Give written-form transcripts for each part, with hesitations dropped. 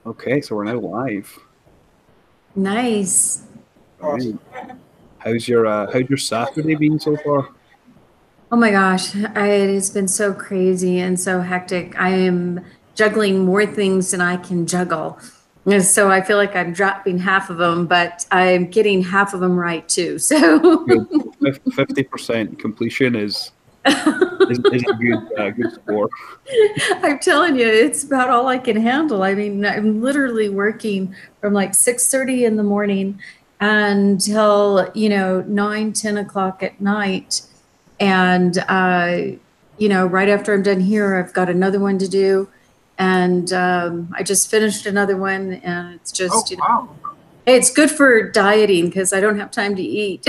Okay, so we're now live. Nice. Right. Awesome. How's your Saturday been so far? Oh my gosh, it has been so crazy and so hectic. I am juggling more things than I can juggle. And so I feel like I'm dropping half of them, but I'm getting half of them right too. So Good. 50% completion is a good score. I'm telling you, it's about all I can handle. I mean, I'm literally working from like 6:30 in the morning until, 9, 10 o'clock at night. And, right after I'm done here, I've got another one to do. And I just finished another one. And it's Oh, just, wow. hey, it's good for dieting because I don't have time to eat.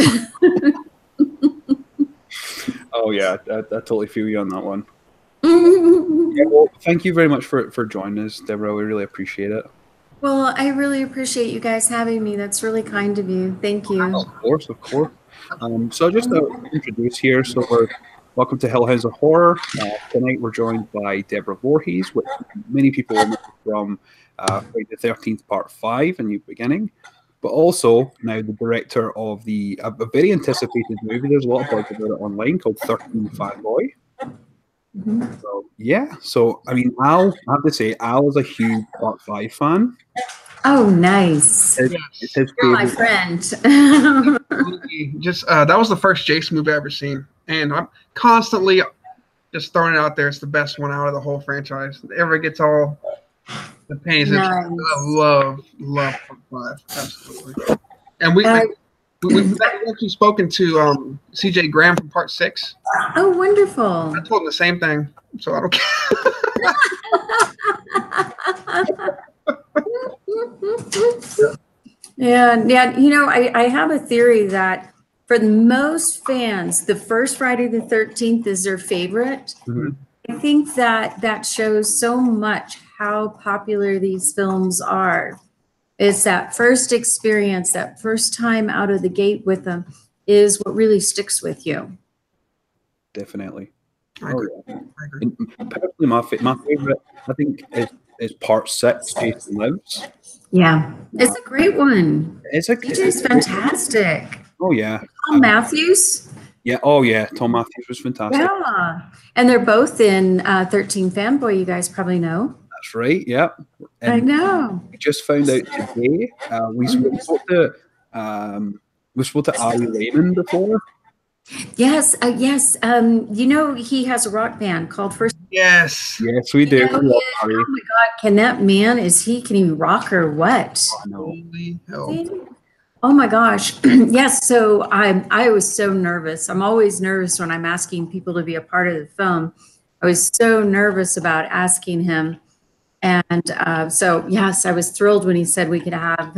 Oh yeah, I totally feel you on that one. Yeah, well, thank you very much for joining us, Deborah. We really appreciate it. Well, I really appreciate you guys having me. That's really kind of you. Thank you. Of course, of course. So just to introduce here, so we're welcome to Hellhounds of Horror. Tonight we're joined by Deborah Voorhees, which many people will know from Friday the 13th Part 5, A New Beginning, but also now the director of a very anticipated movie. There's a lot of buzz about it online called 13 Fanboy. Mhm. So yeah, so I mean, I have to say, Al is a huge Part 5 fan. Oh, nice. It's Yes. his You're my favorite. friend. Absolutely. Just that was the first Jason movie I ever seen, and I'm constantly just throwing it out there. It's the best one out of the whole franchise. It ever gets all the panties in. I Nice. love Part 5. Absolutely. And we Uh, we've actually spoken to CJ Graham from Part 6. oh, I wonderful. told him the same thing, so I don't care. Yeah, yeah. I have a theory that for most fans, the first Friday the 13th is their favorite. Mhm. I think that that shows so much how popular these films are. It's that first experience, that first time out of the gate with them is what really sticks with you. Definitely. I Oh agree. yeah. I agree. And personally, my favorite, I think, is Part 6, Jason Lives. Yeah, Uh, it's a great one. it's a CJ's great. fantastic. Oh yeah. Tom Matthews. Yeah. Oh yeah. Tom Matthews was fantastic. Yeah. And they're both in 13 Fanboy, you guys probably know. That's right. Yeah. I And know. we just found out today. Um, we spoke to Ari Lehman before. Yes, yes. He has a rock band called First. Yes. Yes, we You do. know, We he love is, Ari. oh my God, can that man, can he rock or what? I know. Holy hell. Oh my gosh. Yes, so I was so nervous. I'm always nervous when I'm asking people to be a part of the film. I was so nervous about asking him. And so, yes, I was thrilled when he said we could have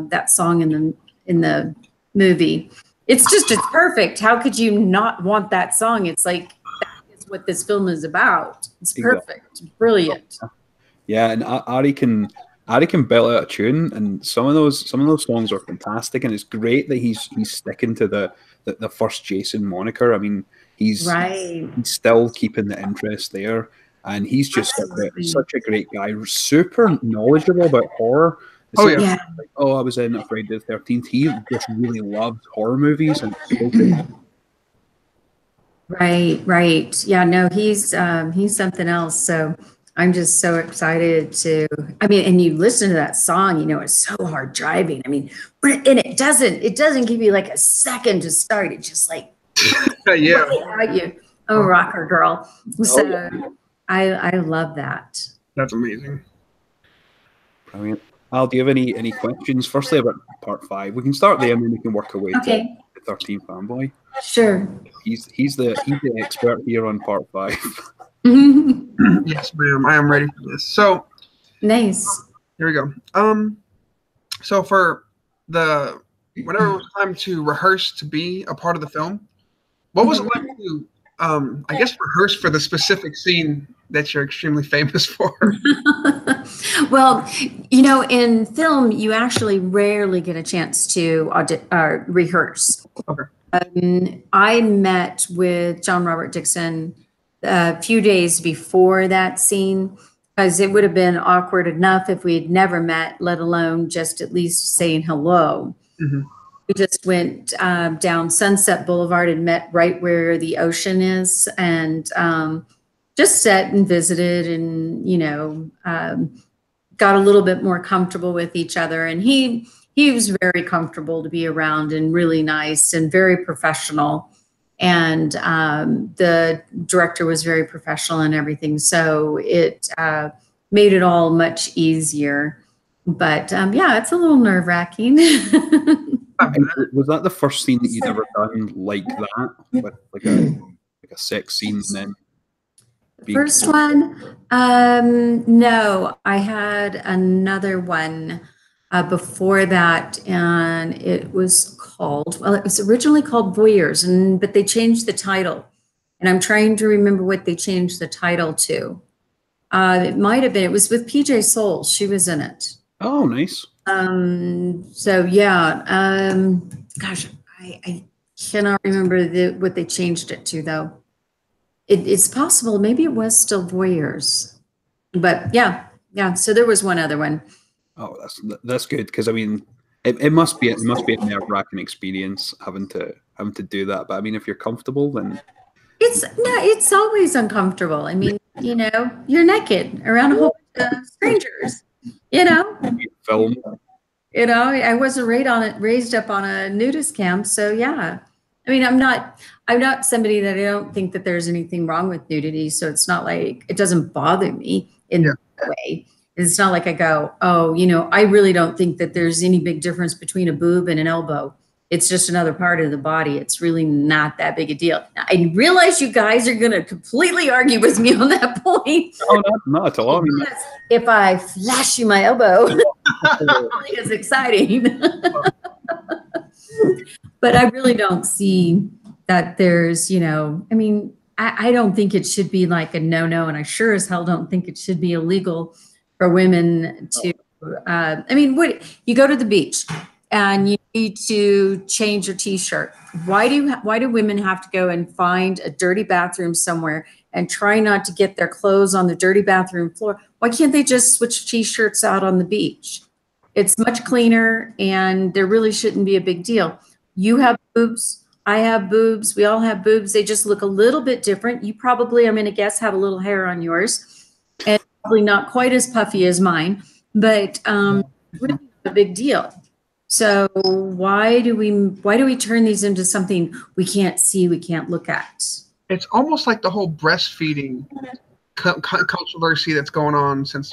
that song in the movie. It's perfect. How could you not want that song? It's like that is what this film is about. It's Exactly. perfect, brilliant. Yeah, and Ari can belt out a tune, and some of those songs are fantastic, and it's great that he's sticking to the first Jason moniker. I mean, he's Right. he's still keeping the interest there, and he's just Absolutely. such a great guy, super knowledgeable about horror. It's Oh not yeah. Yeah. like, oh, I was in a Friday the 13th. He just really loves horror movies, and it's so good. Right, right. Yeah, no, he's something else. So I'm just so excited to, I mean, and you listen to that song, it's so hard driving. I mean, and it doesn't give you like a second to start. It just like Yeah. right at you. Oh, Oh, rocker girl. Oh yeah, So I love that. that's amazing. brilliant. Al, do you have any questions? Firstly, about Part 5. We can start there, and then we can work our way to Okay, the 13th fanboy. sure. He's the expert here on Part 5. Yes, ma'am. I am ready for this. So Nice. here we go. So for the whenever it was time to rehearse to be a part of the film, what was it like to I guess rehearse for the specific scene that you're extremely famous for? Well, in film, you actually rarely get a chance to rehearse. Okay. I met with John Robert Dixon a few days before that scene, because it would have been awkward enough if we had never met, let alone just at least saying hello. Mm-hmm. We just went down Sunset Boulevard and met right where the ocean is, and just sat and visited, and got a little bit more comfortable with each other. And he was very comfortable to be around, and really nice and very professional. And the director was very professional and everything, so it made it all much easier. But yeah, it's a little nerve-wracking. Was that the first scene that you'd ever done like that, with like a sex scene? And then the first one, no, I had another one before that, and it was called, well, it was originally called Voyeurs, but they changed the title, and I'm trying to remember what they changed the title to. It might have been, it was with PJ Souls. She was in it. Oh, nice. So yeah, gosh, I cannot remember what they changed it to, though. It's possible, maybe it was still Voyeurs, but yeah. So there was one other one. Oh, that's good, because I mean, it must be a nerve-wracking experience having to do that. But I mean, if you're comfortable, then it's always uncomfortable. I mean, you're naked around a whole bunch of strangers. Film. I wasn't raised up on a nudist camp, so yeah. I mean, I'm not somebody that I don't think that there's anything wrong with nudity, so it's not like it doesn't bother me in that way. It's not like I go, oh, I really don't think that there's any big difference between a boob and an elbow. It's just another part of the body. It's really not that big a deal. Now, I realize you guys are going to completely argue with me on that point. Oh, not at all. If I flash you my elbow, it's exciting. But I really don't see that there's, I mean, I don't think it should be like a no-no, and I sure as hell don't think it should be illegal for women to, I mean, you go to the beach and you need to change your t-shirt. Why do women have to go and find a dirty bathroom somewhere and try not to get their clothes on the dirty bathroom floor? Why can't they just switch t-shirts out on the beach? It's much cleaner, and there really shouldn't be a big deal. You have boobs, I have boobs, we all have boobs. They just look a little bit different. You probably, I'm going to guess, have a little hair on yours, and probably not quite as puffy as mine, but really not a big deal. So why do we turn these into something we can't see, we can't look at? It's almost like the whole breastfeeding controversy that's going on since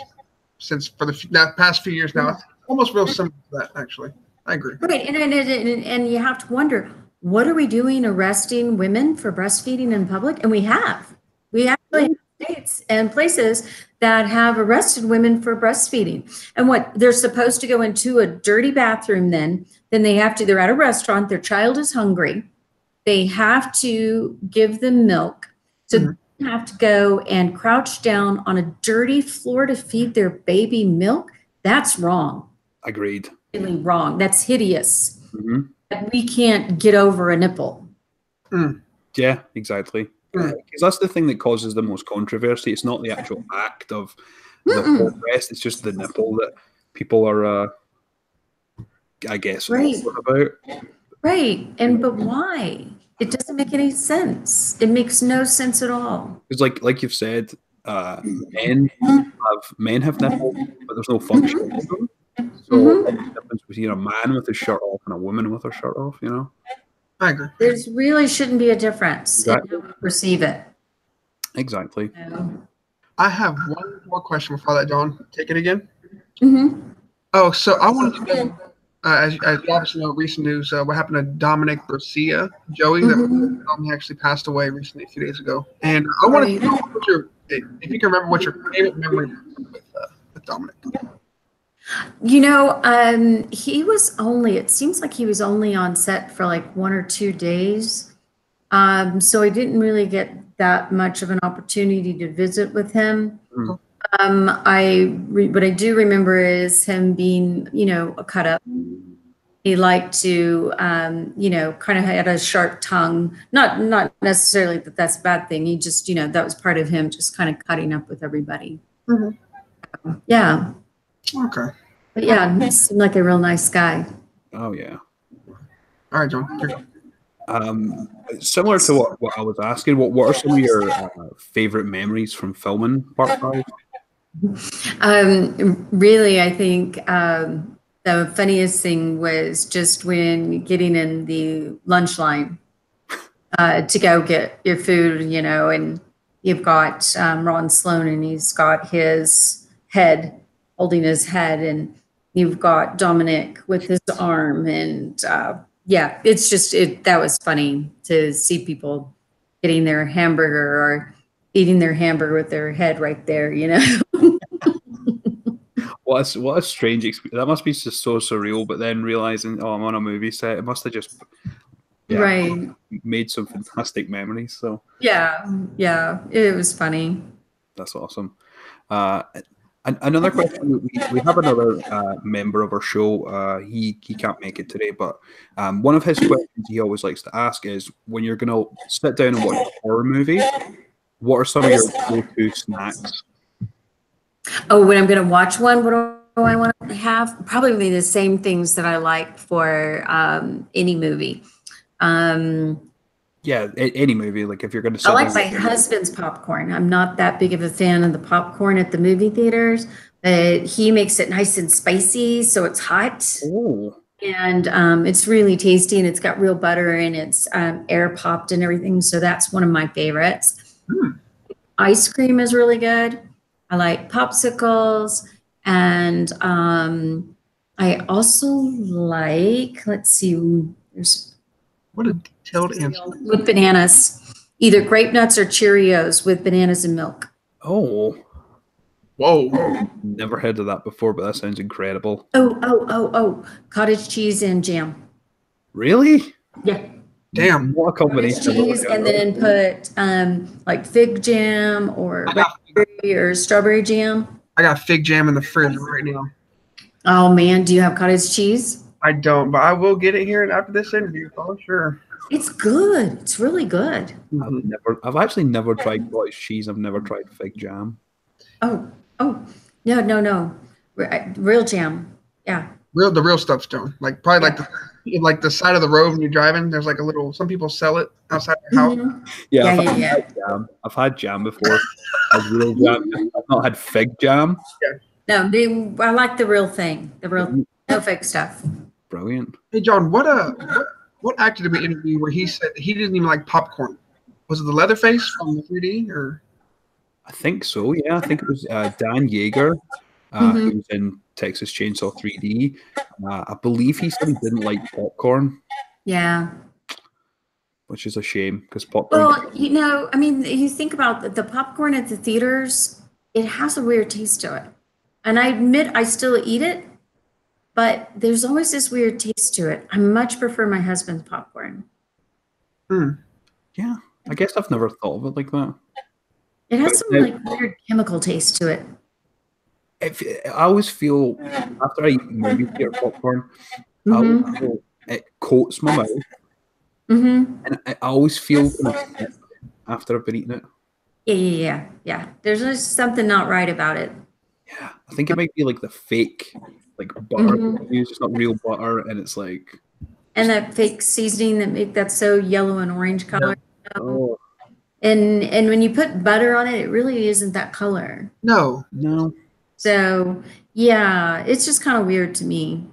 for the past few years now. It's almost real similar to that, actually. I agree. Right, and you have to wonder, what are we doing arresting women for breastfeeding in public? And we actually have states and places that have arrested women for breastfeeding. And what, they're supposed to go into a dirty bathroom then they're at a restaurant, their child is hungry, they have to give them milk, so they have to go and crouch down on a dirty floor to feed their baby milk. That's wrong. Agreed. Really wrong. That's hideous. We can't get over a nipple. Yeah, exactly. Because that's the thing that causes the most controversy. It's not the actual act of the whole breast. It's just the nipple that people are, I guess, about. Right. But why? It doesn't make any sense. It makes no sense at all. It's like you've said, men have nipples, but there's no function in them. So the difference between a man with his shirt off and a woman with her shirt off, I agree. There really shouldn't be a difference in how we perceive it. Exactly. I have one more question before that, John. Take it again. Oh, so I wanted to know, as you obviously know, recent news, what happened to Dominic Garcia, Joey, that actually passed away recently, a few days ago. And I wanted to know if you can remember what your favorite memory with Dominic. It seems like he was only on set for like 1 or 2 days. So I didn't really get that much of an opportunity to visit with him. What I do remember is him being, a cut up. He liked to, kind of had a sharp tongue. Not necessarily that that's a bad thing. He just, that was part of him, just kind of cutting up with everybody. Yeah. Okay. But yeah, he seemed like a real nice guy. Oh yeah. All right, John. Similar to what I was asking, what are some of your favorite memories from filming Part 5? Really, I think the funniest thing was just when getting in the lunch line to go get your food, you know, and you've got Ron Sloan and he's got his head, holding his head, and you've got Dominic with his arm. And yeah, it's just, that was funny to see people getting their hamburger or eating their hamburger with their head right there, you know? What a strange experience. That must be just so surreal, but then realizing, oh, I'm on a movie set, it must have just Right. made some fantastic memories. So Yeah, it was funny. that's awesome. Another question, we have another member of our show. He can't make it today, but one of his questions he always likes to ask is, when you're going to sit down and watch a horror movie, what are some of your go-to snacks? Oh, when I'm going to watch one, what do I want to have? Probably the same things that I like for any movie. Yeah, any movie. Like if you're going to sit I like down my husband's popcorn. I'm not that big of a fan of the popcorn at the movie theaters, but he makes it nice and spicy, so it's hot. Oh, And it's really tasty, and it's got real butter, and it's air popped and everything. So that's one of my favorites. Ice cream is really good. I like popsicles, and I also like, let's see, there's What a detailed answer. with bananas, either grape nuts or Cheerios with bananas and milk. oh, Whoa. never heard of that before, but that sounds incredible. Oh, cottage cheese and jam. Really? Yeah. Damn. What a combination. Cheese, and then put like fig jam or raspberry or strawberry jam. I got fig jam in the fridge right now. Oh man, do you have cottage cheese? I don't, but I will get it here after this interview. Oh, sure. It's good. It's really good. I've actually never tried cottage cheese. I've never tried fig jam. Oh, no. Real jam. Yeah. The real stuff's done. Like probably like the side of the road when you're driving. There's like a little. Some people sell it outside their house. Mhm. Yeah, Yeah. jam. I've had jam before. I've real jam. I've not had fig jam. No, I like the real thing. The real, no fake stuff. Brilliant. Hey John, what actor did we interview where he said he didn't even like popcorn? Was it the Leatherface from the 3D or? I think so. Yeah, I think it was Dan Yeager, who was in Texas Chainsaw 3D. I believe he said he didn't like popcorn. Yeah. Which is a shame because popcorn. Well, you know, I mean, you think about the popcorn at the theaters, it has a weird taste to it. And I admit I still eat it, but there's always this weird taste to it. I much prefer my husband's popcorn. Yeah, I guess I've never thought of it like that. It has some like weird chemical taste to it. I always feel after I eat movie theater popcorn, I always feel it coats my mouth, and I always feel kind of sick after I've been eating it. Yeah. There's just something not right about it. Yeah, I think it might be like the fake, like butter. It's just not real butter, and it's like. And that fake seasoning that make that so yellow and orange color. Yeah. Oh. And when you put butter on it, it really isn't that color. No. So yeah, it's just kind of weird to me.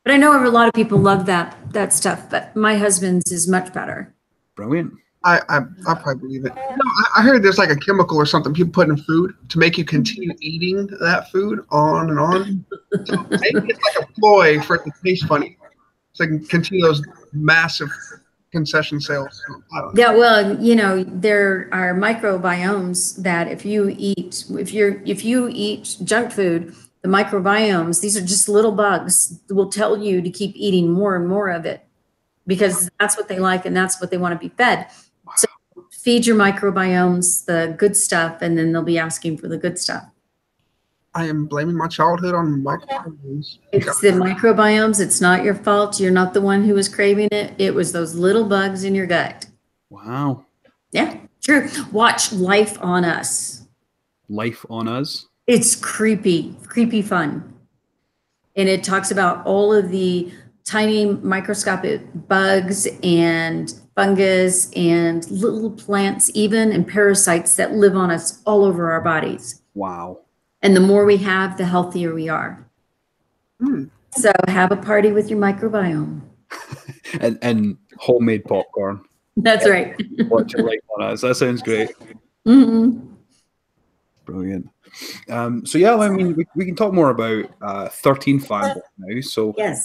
But I know a lot of people love that stuff, but my husband's is much better. Brilliant. I probably believe it. No, I heard there's like a chemical or something people put in food to make you continue eating that food on and on. So maybe it's like a ploy for it to taste funny, so they can continue those massive concession sales. I don't know. Yeah, well, you know, there are microbiomes that if you eat junk food, the microbiomes, these are just little bugs, will tell you to keep eating more and more of it because that's what they like and that's what they want to be fed. So feed your microbiomes the good stuff, and then they'll be asking for the good stuff. I am blaming my childhood on microbiomes. It's the microbiomes. It's not your fault. You're not the one who was craving it. It was those little bugs in your gut. Wow. Yeah, true. Watch Life on Us. Life on Us. It's creepy fun. And it talks about all of the tiny microscopic bugs and fungus and little plants even, and parasites that live on us all over our bodies. Wow. And the more we have, the healthier we are. So have a party with your microbiome. and homemade popcorn. That's right. Watch it like on us. That sounds great. Brilliant. So yeah, I mean, we can talk more about 13 Fanboy now. So yes,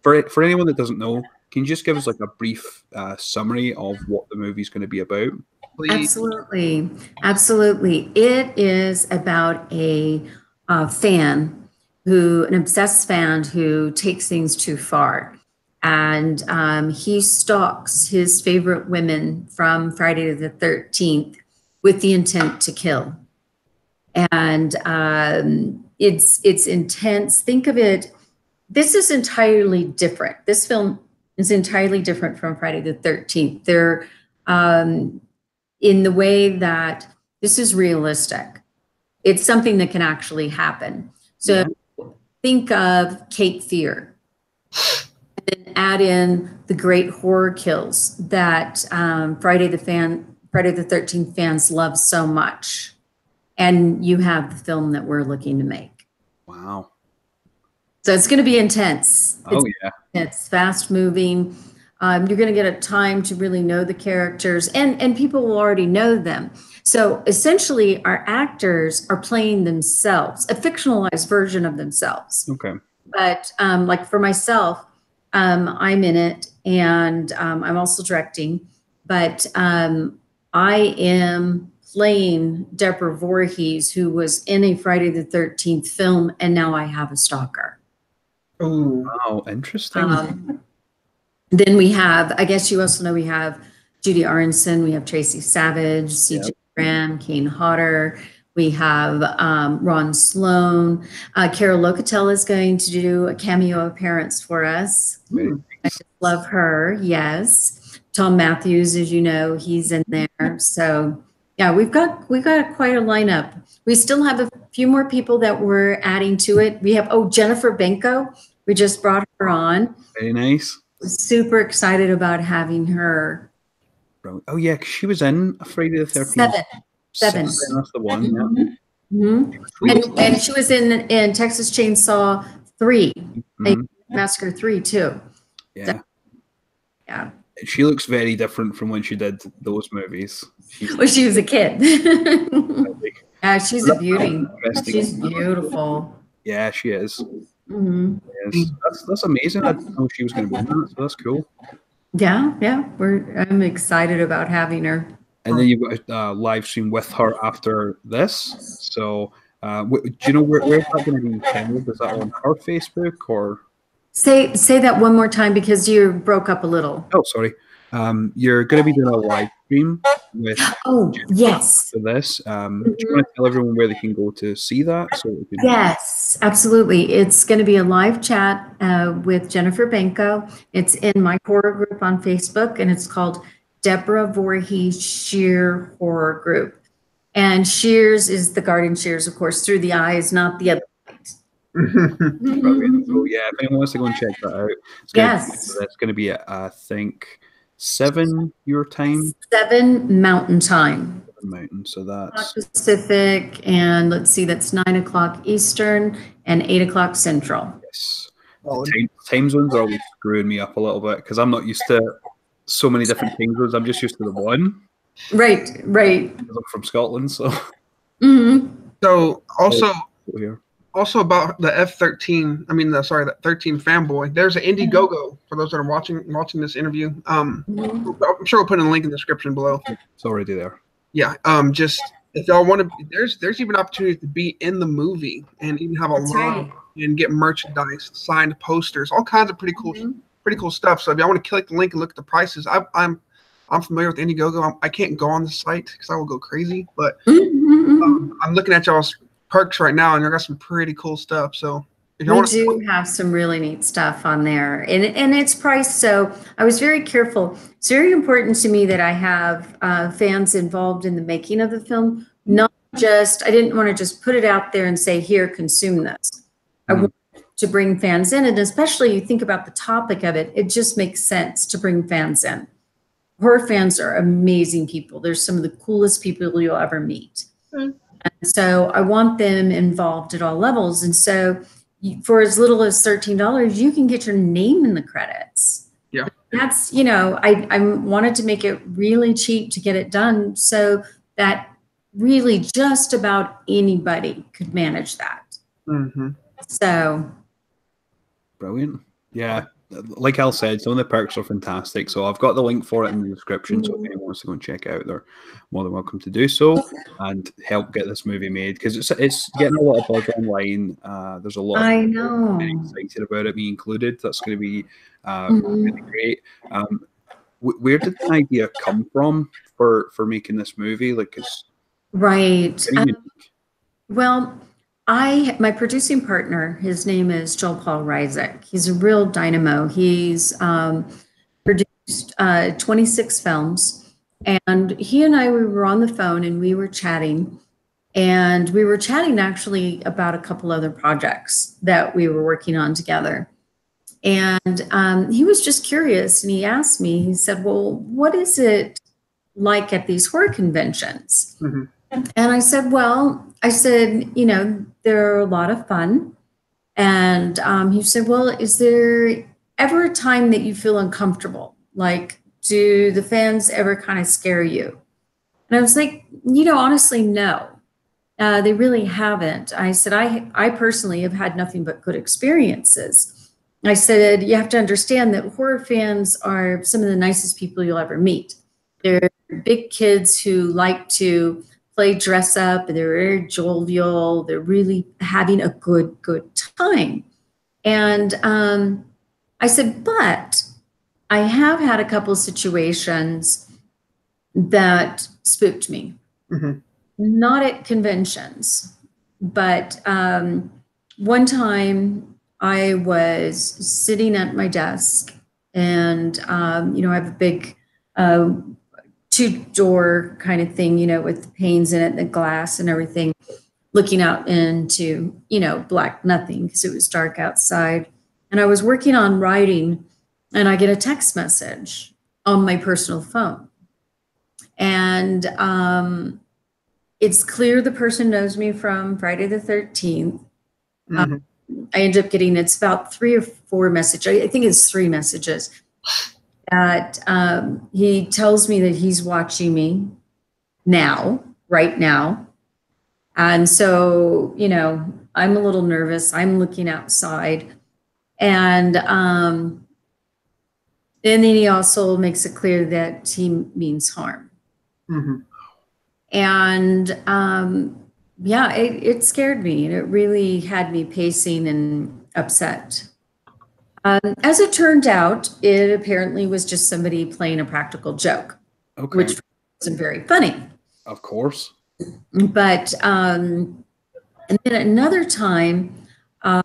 for anyone that doesn't know, can you just give us like a brief summary of what the movie's going to be about? Please. Absolutely. It is about a fan an obsessed fan who takes things too far. And he stalks his favorite women from Friday the 13th with the intent to kill. And it's intense. Think of it. This is entirely different. This film is entirely different from Friday the 13th. They're in the way that this is realistic. It's something that can actually happen. So think of Cape Fear. And then add in the great horror kills that Friday the 13th fans love so much. And you have the film that we're looking to make. Wow. So it's going to be intense. It's fast moving. You're going to get a time to really know the characters, and people will already know them. So essentially, our actors are playing themselves, a fictionalized version of themselves. Okay. But like for myself, I'm in it, and I'm also directing. But I am playing Deborah Voorhees, who was in a Friday the 13th film, and now I have a stalker. Oh, wow, interesting. Then we have, I guess you also know, we have Judy Aronson, we have Tracy Savage, CJ Graham, Kane Hodder, we have Ron Sloan. Carol Locatell is going to do a cameo appearance for us. I just love her, yes. Tom Matthews, as you know, he's in there. So yeah, we've got quite a lineup. We still have a few more people that we're adding to it. We have, Jennifer Benko. We just brought her on. Very nice. Super excited about having her. Oh yeah, she was in a Friday the 13th. Seven. That's the one. And she was in Texas Chainsaw 3, Massacre 3 too. Yeah. So, yeah. She looks very different from when she did those movies. Well, she was a kid. Yeah, she's a beauty. She's beautiful. Yeah, she is. Yes. That's amazing. I didn't know she was going to be in that, so that's cool. Yeah. I'm excited about having her. And then you've got a live stream with her after this. So, do you know where is that going to be held? Is that on her Facebook or? Say that one more time because you broke up a little. Oh, sorry. You're going to be doing a live stream with. Yes. For this, do you want to tell everyone where they can go to see that? Yes, absolutely. It's going to be a live chat with Jennifer Benko. It's in my horror group on Facebook, and it's called Deborah Voorhees Sheer Horror Group. And shears is the garden shears, of course, through the eyes, not the other eyes. So yeah, if anyone wants to go and check that out, it's going to be at, I think, 7 your time. 7 Mountain Time. Mountain, so that's Pacific, and let's see, that's 9 o'clock Eastern and 8 o'clock Central. Yes. Time zones are always screwing me up a little bit because I'm not used to so many different time zones. I'm just used to the one. Right. Because I'm from Scotland, so. So also about the F-13. I mean, the 13 Fanboy. There's an Indiegogo for those that are watching this interview. I'm sure we'll put in a link in the description below. It's already there. Yeah. Just if y'all want to, there's even opportunity to be in the movie and even have a line and get merchandise, signed posters, all kinds of pretty cool stuff. So if y'all want to click the link and look at the prices, I'm familiar with Indiegogo. I can't go on the site because I will go crazy. But I'm looking at y'all's perks right now, and I got some pretty cool stuff. So if you we do have some really neat stuff on there, and it's priced. So I was very careful. It's very important to me that I have fans involved in the making of the film, not didn't want to just put it out there and say, here, consume this. I wanted to bring fans in, and especially you think about the topic of it, it just makes sense to bring fans in. Horror fans are amazing people. They're some of the coolest people you'll ever meet. And so I want them involved at all levels. And so for as little as $13, you can get your name in the credits. Yeah. That's, you know, I wanted to make it really cheap to get it done so that really just about anybody could manage that. So. Brilliant. Yeah. Like Al said, some of the perks are fantastic. So I've got the link for it in the description. So if anyone wants to go and check it out, they're more than welcome to do so and help get this movie made, because it's getting a lot of buzz online. There's a lot of people very excited about it, me included. That's going to be really great. Where did the idea come from for making this movie? Like, it's right. Well, my producing partner, his name is Joel Paul Rysick. He's a real dynamo. He's produced 26 films, and he and I, we were on the phone and we were chatting, actually about a couple other projects that we were working on together. And he was just curious, and he asked me, he said, well, what is it like at these horror conventions? And I said, you know, they're a lot of fun. And he said, well, is there ever a time that you feel uncomfortable? Like, do the fans ever kind of scare you? And I was like, you know, honestly, no, they really haven't. I said, I personally have had nothing but good experiences. I said, you have to understand that horror fans are some of the nicest people you'll ever meet. They're big kids who like to play dress up, and they're very jovial. They're really having a good time. And I said, but I have had a couple of situations that spooked me. Not at conventions, but one time I was sitting at my desk, and you know, I have a big two-door kind of thing, you know, with the panes in it, the glass and everything, looking out into, you know, black nothing because it was dark outside. And I was working on writing, and I get a text message on my personal phone. And it's clear the person knows me from Friday the 13th. I end up getting, it's about 3 or 4 messages. I think it's 3 messages. That he tells me that he's watching me now, right now. And so, you know, I'm a little nervous. I'm looking outside. And then he also makes it clear that he means harm. And yeah, it scared me. And it really had me pacing and upset. As it turned out, it apparently was just somebody playing a practical joke, which wasn't very funny. Of course. But and then another time, I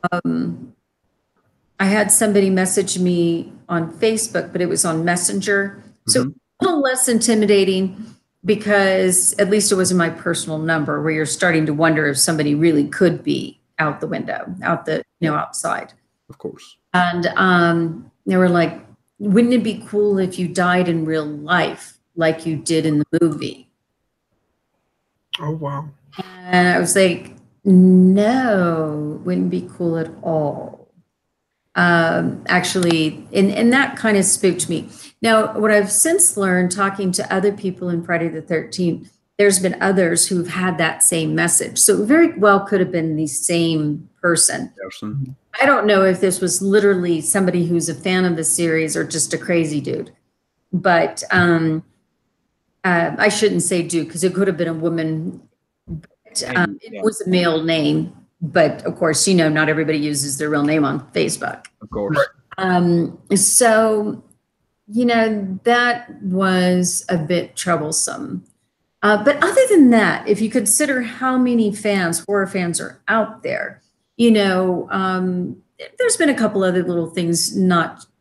had somebody message me on Facebook, but it was on Messenger. So a little less intimidating, because at least it wasn't my personal number, where you're starting to wonder if somebody really could be out the window, outside. Of course. And they were like, wouldn't it be cool if you died in real life like you did in the movie? Oh, wow. And I was like, no, wouldn't be cool at all. Actually, and that kind of spooked me. Now, what I've since learned, talking to other people in Friday the 13th, there's been others who've had that same message. So it very well could have been the same person. I don't know if this was literally somebody who's a fan of the series or just a crazy dude. But I shouldn't say dude, because it could have been a woman. But, it was a male name. But of course, you know, not everybody uses their real name on Facebook. Of course. So, you know, that was a bit troublesome. But other than that, if you consider how many horror fans are out there, you know, there's been a couple other little things,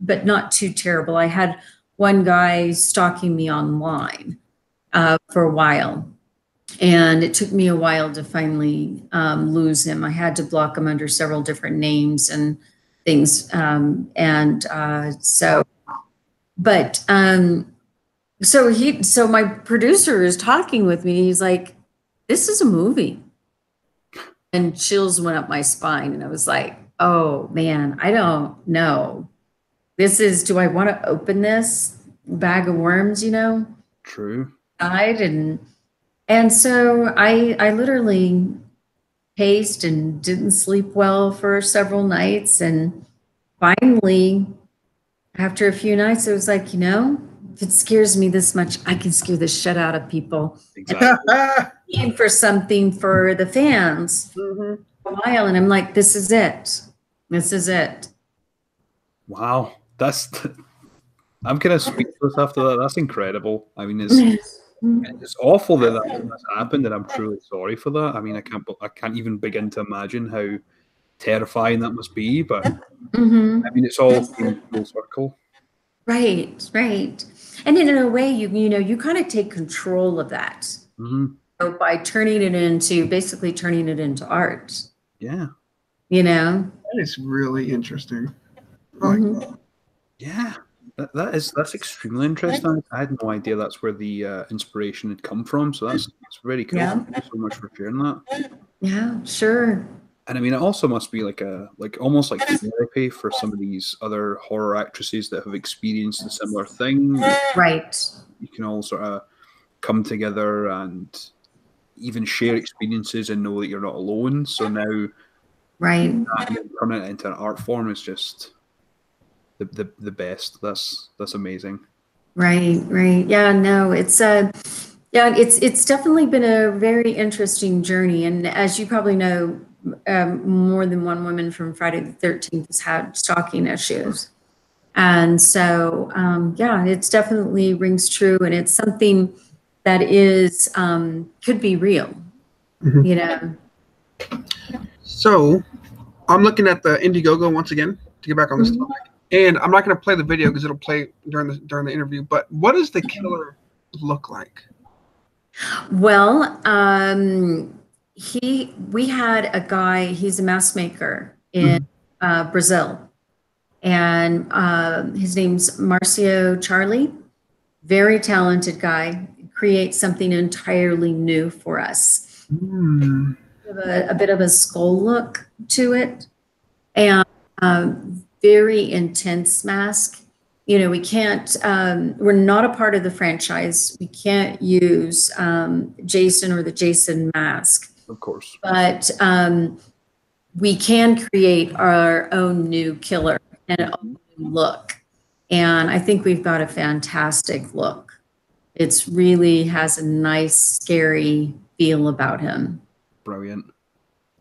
but not too terrible. I had one guy stalking me online for a while. And it took me a while to finally lose him. I had to block him under several different names and things. So my producer is talking with me. He's like, "This is a movie," and chills went up my spine, and I was like, "Oh man, I don't know. Do I want to open this bag of worms? True. I didn't." And so I literally paced and didn't sleep well for several nights. And finally, after a few nights, I was like, if it scares me this much, I can scare the shit out of people. Exactly. Looking for something for the fans Mhm. for a while. And I'm like, this is it. This is it. Wow. I'm kind of speechless after that. That's incredible. I mean, it's awful that has happened, and I'm truly sorry for that. I mean, I can't even begin to imagine how terrifying that must be. But I mean, it's all full circle. Right, right. And in a way, you kind of take control of that by turning it into art. Yeah. That is really interesting. Yeah. That's extremely interesting. I had no idea that's where the inspiration had come from. So that's very cool. Yeah. Thank you so much for sharing that. Yeah, sure. And I mean, it also must be almost like therapy for some of these other horror actresses that have experienced a similar thing. Right. You can all sort of come together and even share experiences and know that you're not alone. So now, right, turning it into an art form is just the best. That's amazing. right. Yeah, no, it's definitely been a very interesting journey. And as you probably know, more than one woman from Friday the 13th has had stalking issues. And so, it's definitely rings true. And it's something that could be real, So I'm looking at the Indiegogo once again to get back on this topic. And I'm not going to play the video because it'll play during the interview. But what does the killer look like? Well, we had a guy. He's a mask maker in Brazil, and his name's Marcio Charlie. Very talented guy. Creates something entirely new for us. A bit of a skull look to it, and very intense mask. We can't, we're not a part of the franchise. We can't use Jason or the Jason mask. Of course. But we can create our own new killer and an own new look. And I think we've got a fantastic look. It's really has a nice, scary feel about him. Brilliant.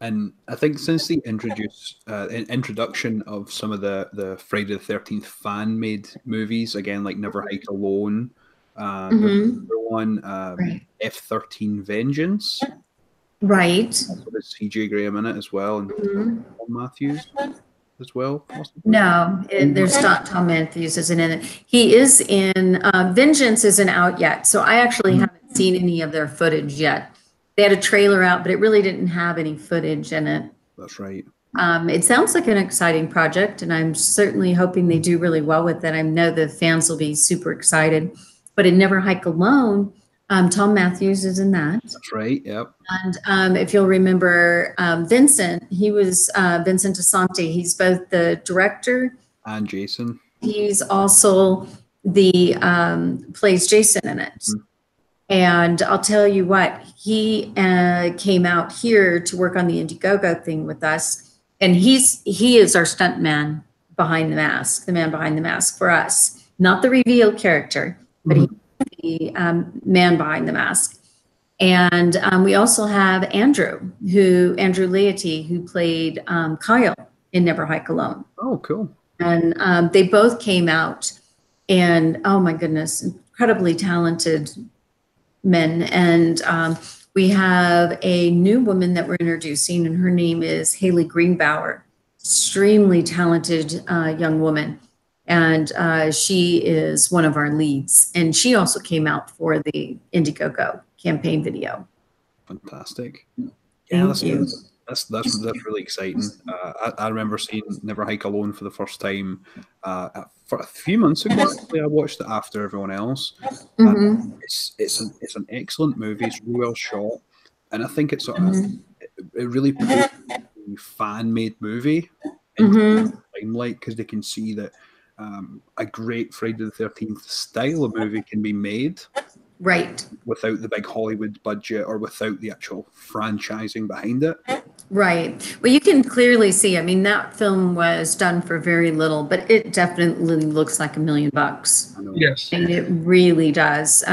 And I think since the introduction of some of the Friday the 13th fan-made movies, again, like Never Hike Alone, the one, F-13 Vengeance. Right. There's C.J. Graham in it as well, and Tom Matthews as well, possibly. No, there's not Tom Matthews isn't in it. He is in, Vengeance isn't out yet, so I actually haven't seen any of their footage yet. They had a trailer out, but it really didn't have any footage in it. That's right. It sounds like an exciting project, and I'm certainly hoping they do really well with it. I know the fans will be super excited. But in Never Hike Alone, Tom Matthews is in that. That's right, yep. And if you'll remember Vincent, he was Vincent Asante. He's both the director and Jason. He's also the plays Jason in it. And I'll tell you what, he came out here to work on the Indiegogo thing with us. And he is our stunt man behind the mask, the man behind the mask for us. Not the reveal character, but he's the man behind the mask. And we also have Andrew Leahy, who played Kyle in Never Hike Alone. Oh, cool. And they both came out, and oh my goodness, incredibly talented men. And we have a new woman that we're introducing, and her name is Haley Greenbauer. Extremely talented young woman. And she is one of our leads. And she also came out for the Indiegogo campaign video. Fantastic. Yeah, Thank you. that's really exciting. I remember seeing Never Hike Alone for the first time for a few months ago. Actually, I watched it after everyone else. Mm-hmm. It's an excellent movie. It's really well shot, and I think it's Mm-hmm. it really puts the fan made movie into Mm-hmm. the limelight because they can see that a great Friday the 13th style of movie can be made Right. without the big Hollywood budget or without the actual franchising behind it. Right. Well, you can clearly see, I mean, that film was done for very little, but it definitely looks like $1 million. I know. Yes. And it really does.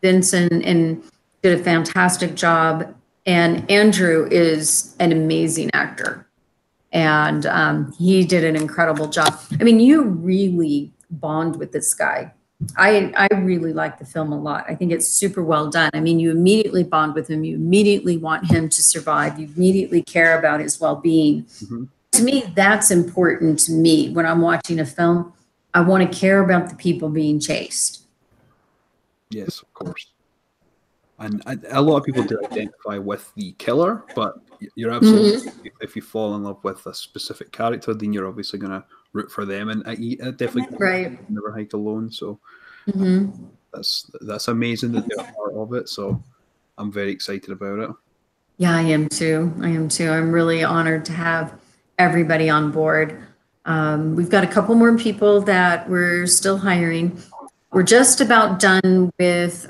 Vincent and did a fantastic job, and Andrew is an amazing actor, and he did an incredible job. I mean, you really bond with this guy. I really like the film a lot. I think it's super well done. I mean, you immediately bond with him. You immediately want him to survive. You immediately care about his well-being. Mm-hmm. To me, that's important to me when I'm watching a film. I want to care about the people being chased. Yes, of course. And a lot of people do identify with the killer, but you're absolutely, if you fall in love with a specific character, then you're obviously going to root for them. And I definitely Right. Never Hike Alone. So Mm-hmm. that's amazing that they're part of it. So I'm very excited about it. Yeah, I am too. I am too. I'm really honored to have everybody on board. We've got a couple more people that we're still hiring. We're just about done with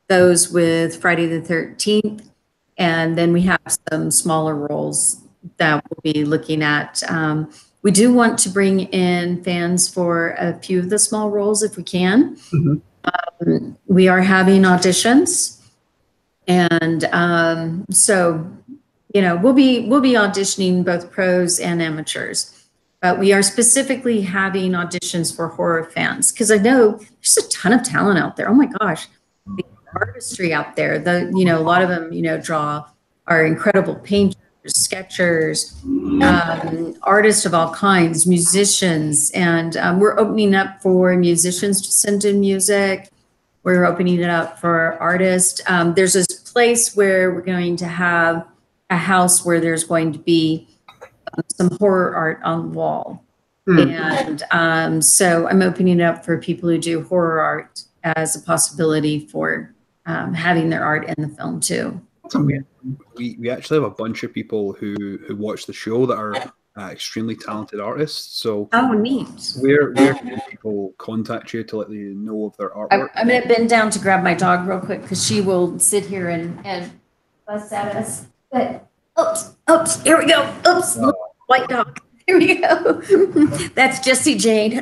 those with Friday the 13th. And then we have some smaller roles that we'll be looking at. We do want to bring in fans for a few of the small roles if we can. Mm-hmm. We are having auditions. And so, you know, we'll be auditioning both pros and amateurs. But we are specifically having auditions for horror fans because I know there's a ton of talent out there. Oh my gosh, the artistry out there. A lot of them, are incredible painters, sketchers, artists of all kinds, musicians, and we're opening up for musicians to send in music. We're opening it up for artists. There's this place where we're going to have a house where there's going to be some horror art on the wall. And so I'm opening it up for people who do horror art as a possibility for having their art in the film too. We actually have a bunch of people who watch the show that are extremely talented artists. So neat. Where can people contact you to let you know of their artwork? I'm going to bend down to grab my dog real quick because she will sit here and fuss at us. But oops, here we go. Oops, white dog. Here we go. That's Jessie Jane.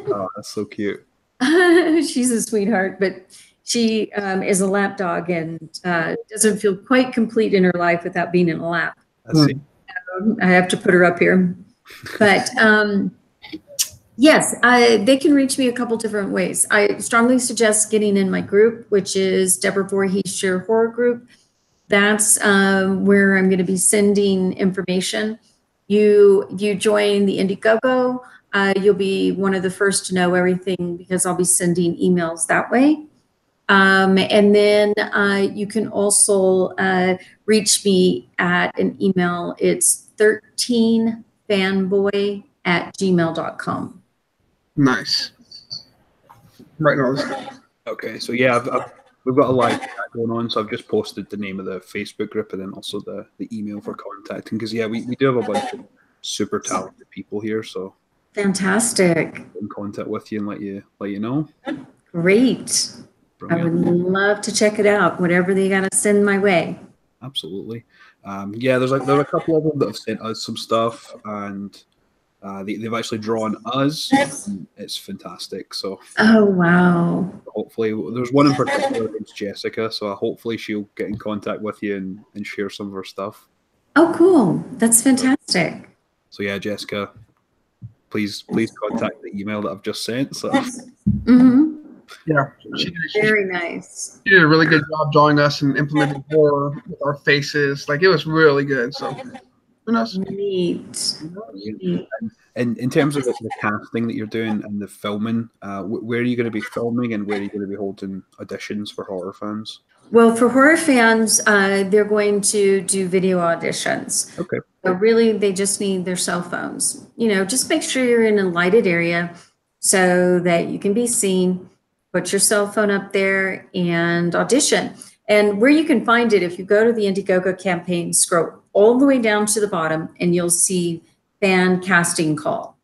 Oh, that's so cute. She's a sweetheart, but she is a lap dog and doesn't feel quite complete in her life without being in a lap. I see. I have to put her up here. But yes, they can reach me a couple different ways. I strongly suggest getting in my group, which is Deborah Voorhees Your Horror Group. That's where I'm going to be sending information. You join the Indiegogo, you'll be one of the first to know everything because I'll be sending emails that way. And then you can also reach me at an email. It's 13fanboy@gmail.com. Nice. Right now. Okay, so yeah, we've got a live chat going on, so I've just posted the name of the Facebook group and then also the email for contacting, because yeah, we do have a bunch of super talented people here, so fantastic. Get in contact with you and let you know. Great. Brilliant. I would love to check it out, whatever they got to send my way. Absolutely. Yeah, there's a couple of them that have sent us some stuff, and they've actually drawn us. It's fantastic. So. Oh wow. Hopefully, there's one in particular. It's Jessica. So hopefully she'll get in contact with you and share some of her stuff. Oh, cool. That's fantastic. So yeah, Jessica, please contact the email that I've just sent. So. Yeah, very nice. She did a really good job drawing us and implementing horror with our faces. Like, it was really good. So, who knows? Neat. And in terms of the casting that you're doing and the filming, where are you going to be filming and where are you going to be holding auditions for horror fans? Well, for horror fans, they're going to do video auditions. Okay. So really, they just need their cell phones. Just make sure you're in a lighted area so that you can be seen. Put your cell phone up there and audition. And where you can find it, if you go to the Indiegogo campaign, scroll all the way down to the bottom, and you'll see fan casting call.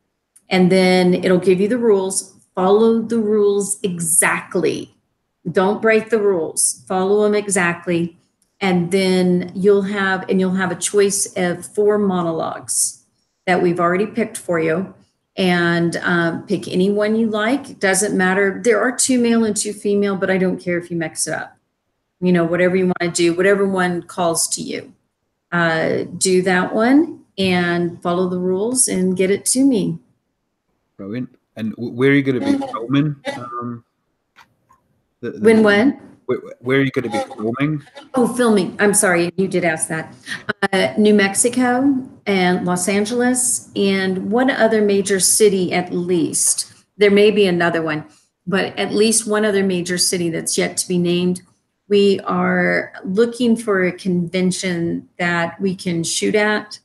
And then it'll give you the rules. Follow the rules exactly. Don't break the rules. Follow them exactly. And then you'll have a choice of 4 monologues that we've already picked for you. And pick any one you like. It doesn't matter. There are 2 male and 2 female, but I don't care if you mix it up. Whatever you want to do, whatever one calls to you. Do that one and follow the rules and get it to me. Brilliant. And where are you going to be filming? When? Where are you going to be filming? Oh, filming. I'm sorry, you did ask that. New Mexico and Los Angeles and one other major city at least. There may be another one, but at least one other major city that's yet to be named. We are looking for a convention that we can shoot at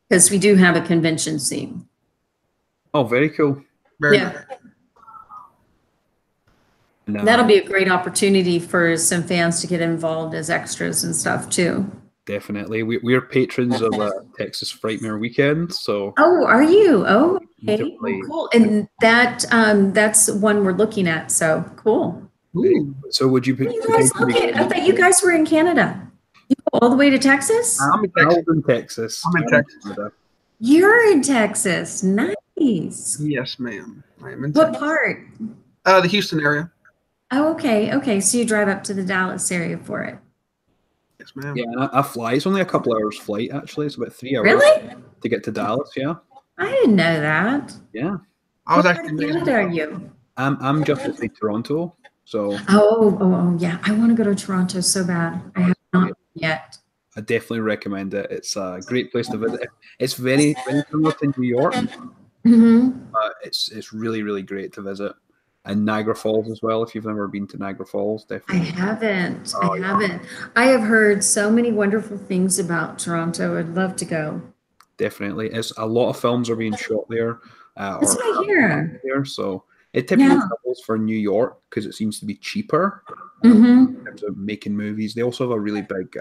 because we do have a convention scene. Oh, very cool. Very Yeah. nice. No. That'll be a great opportunity for some fans to get involved as extras and stuff too. Definitely. We're patrons of Texas Frightmare Weekend, so. Oh, are you? Oh, okay. Definitely. Cool. And that's one we're looking at. So cool. Ooh. So would you You guys look it. I thought you guys were in Canada. You go all the way to Texas? I'm in I Texas. was in Texas. I'm in Texas. Canada. You're in Texas. Nice. Yes, ma'am. I am in What Texas. part? The Houston area. Oh, okay. Okay. So you drive up to the Dallas area for it. Yes, ma'am. Yeah, and I fly. It's only a couple hours flight, actually. It's about 3 hours Really? to get to Dallas, yeah. I didn't know that. Yeah. I was What part actually of amazed. Canada are you? I'm just outside Toronto, so Oh, yeah. I want to go to Toronto so bad. I have not yet. I definitely recommend it. It's a great place to visit. It's very, very similar to New York, Mm-hmm. but it's really, really great to visit. And Niagara Falls as well. If you've never been to Niagara Falls, I definitely. haven't. Oh, I yeah. haven't. I have heard so many wonderful things about Toronto. I'd love to go. Definitely. It's a lot of films are being shot there. That's Or what I hear. there, so it typically Yeah. doubles for New York because it seems to be cheaper Mm-hmm. in terms of making movies. They also have a really big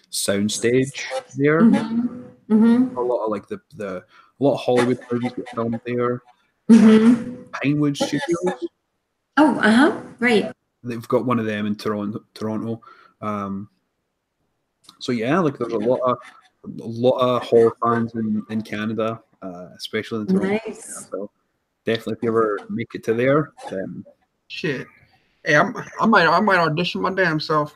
sound stage there. Mm-hmm. Mm-hmm. A lot of like the a lot of Hollywood movies get filmed there. Mm-hmm. Pinewood Studios. Oh, uh-huh. Right. They've got one of them in Toronto. So yeah, like there's a lot of horror fans in Canada, especially in Toronto. Nice. So definitely, if you ever make it to there, then Shit. Hey, I might audition my damn self.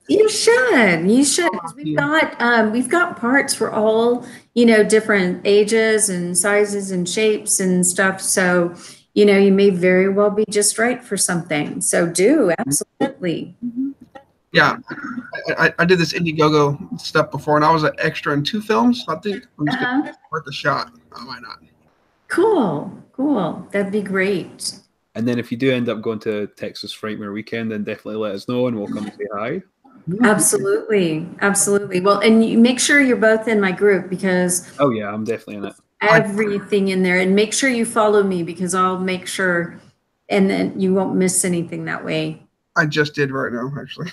You should. You should. 'Cause we've got parts for all, different ages and sizes and shapes and stuff. So, you may very well be just right for something. So do, absolutely. Yeah, I did this Indiegogo stuff before, and I was an extra in 2 films. So I think I'm just gonna Uh-huh. worth a shot. Why not? Cool. That'd be great. and then if you do end up going to Texas Frightmare Weekend, then definitely let us know and we'll come say hi. Absolutely. Well, and you make sure you're both in my group because Oh yeah, I'm definitely in it. everything in there, and make sure you follow me because I'll make sure, and then you won't miss anything that way. I just did right now, actually.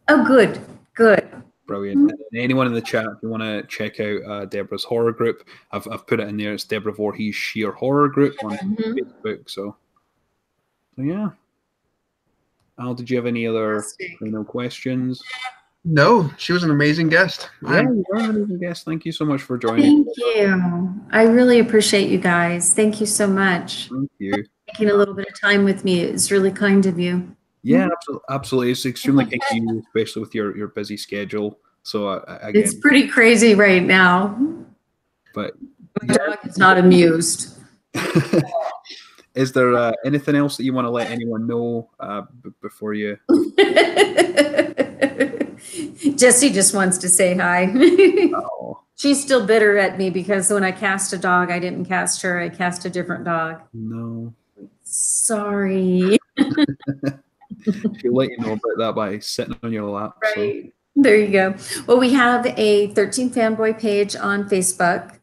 Oh, good. Brilliant. And anyone in the chat, if you want to check out Deborah's horror group, I've put it in there. It's Deborah Voorhees Sheer Horror Group on Mhm. Facebook. So yeah. Al, did you have any other questions? No, she was an amazing guest. Yeah, you are an amazing guest. Thank you so much for joining. Thank you. I really appreciate you guys. Thank you so much. Thank you. Taking a little bit of time with me. It's really kind of you. Yeah, absolutely. It's extremely kind of you, especially with your busy schedule. So again, It's pretty crazy right now. but My dog is not amused. is there anything else that you want to let anyone know before you? Jessie just wants to say hi. Oh, She's still bitter at me because when I cast a dog, I didn't cast her. I cast a different dog. no. Sorry. she'll let you know about that by sitting on your lap. Right. There you go. Well, we have a 13 Fanboy page on Facebook,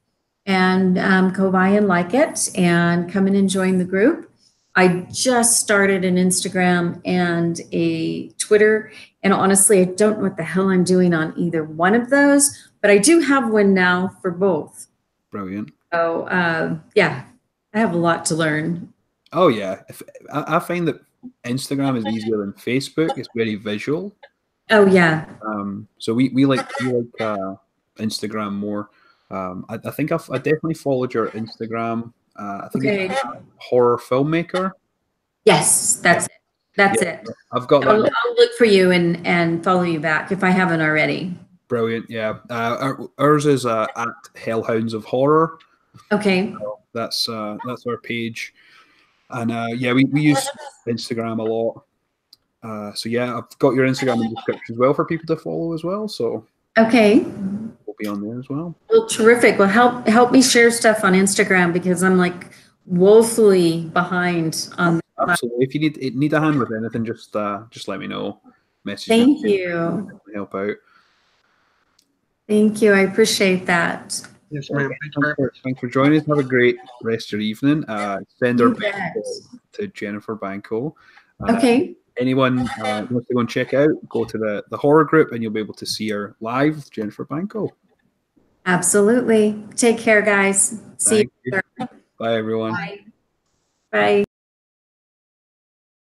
and go by and like it and come in and join the group. I just started an Instagram and a Twitter, and honestly, I don't know what the hell I'm doing on either one of those, but I do have one now for both. Brilliant. So yeah, I have a lot to learn. Oh yeah, I find that Instagram is easier than Facebook. It's very visual. Oh yeah. So we like Instagram more. I think I definitely followed your Instagram. I think it's horror filmmaker. Yes, that's it. That's it. I've got that. I'll look for you and follow you back if I haven't already. Brilliant. Yeah. Ours is at Hellhounds of Horror. Okay. So that's our page, and yeah, we use Instagram a lot. So yeah, I've got your Instagram in the description as well for people to follow as well. So okay, we'll be on there as well. Well, terrific. Well, help me share stuff on Instagram because I'm like woefully behind on. Absolutely. If you need a hand with anything, just let me know. Message Thank me. you. Help out. Thank you. I appreciate that. Yes, ma'am. Thanks for joining us. Have a great rest of your evening. Send our best to Jennifer Banco. Okay. Anyone wants to go and check out, go to the horror group and you'll be able to see her live with Jennifer Banco. Absolutely. Take care, guys. See you. Bye, everyone. Bye. Bye.